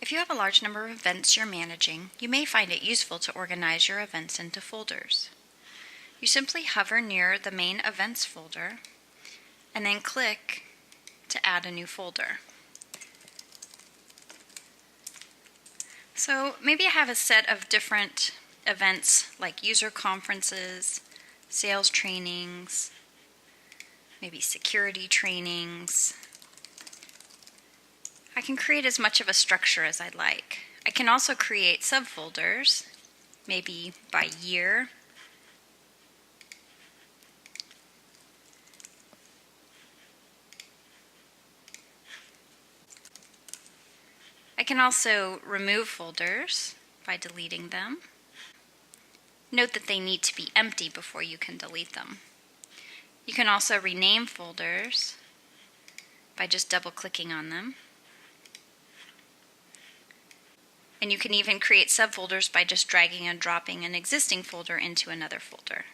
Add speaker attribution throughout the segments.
Speaker 1: If you have a large number of events you're managing, you may find it useful to organize your events into folders. You simply hover near the main events folder and then click to add a new folder. So maybe I have a set of different events like user conferences, sales trainings, maybe security trainings. I can create as much of a structure as I'd like. I can also create subfolders, maybe by year. I can also remove folders by deleting them. Note that they need to be empty before you can delete them. You can also rename folders by just double-clicking on them. And you can even create subfolders by just dragging and dropping an existing folder into another folder.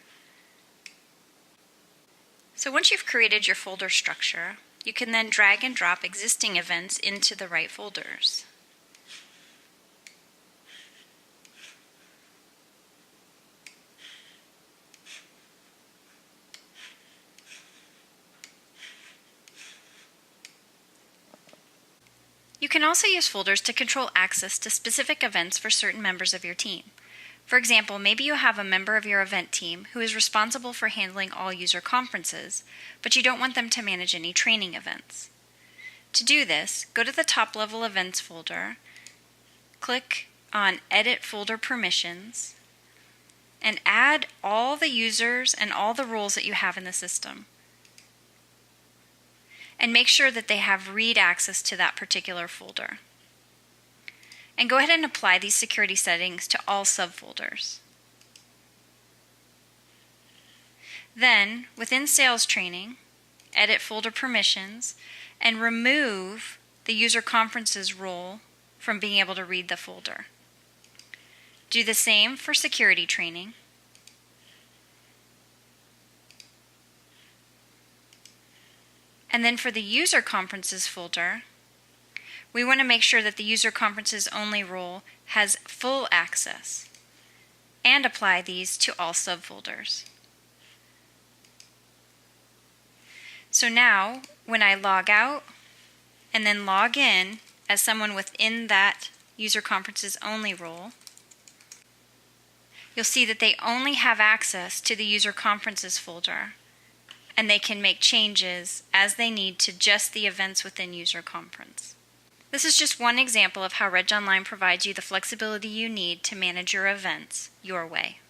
Speaker 1: So once you've created your folder structure, you can then drag and drop existing events into the right folders. You can also use folders to control access to specific events for certain members of your team. For example, maybe you have a member of your event team who is responsible for handling all user conferences, but you don't want them to manage any training events. To do this, go to the top-level Events folder, click on Edit Folder Permissions, and add all the users and all the roles that you have in the system. And make sure that they have read access to that particular folder. And go ahead and apply these security settings to all subfolders. Then, within Sales Training, edit Folder Permissions and remove the User Conferences role from being able to read the folder. Do the same for Security Training. And then for the User Conferences folder, we want to make sure that the User Conferences Only role has full access and apply these to all subfolders. So now, when I log out and then log in as someone within that User Conferences Only role, you'll see that they only have access to the User Conferences folder, and they can make changes as they need to just the events within User Conference. This is just one example of how RegOnline provides you the flexibility you need to manage your events your way.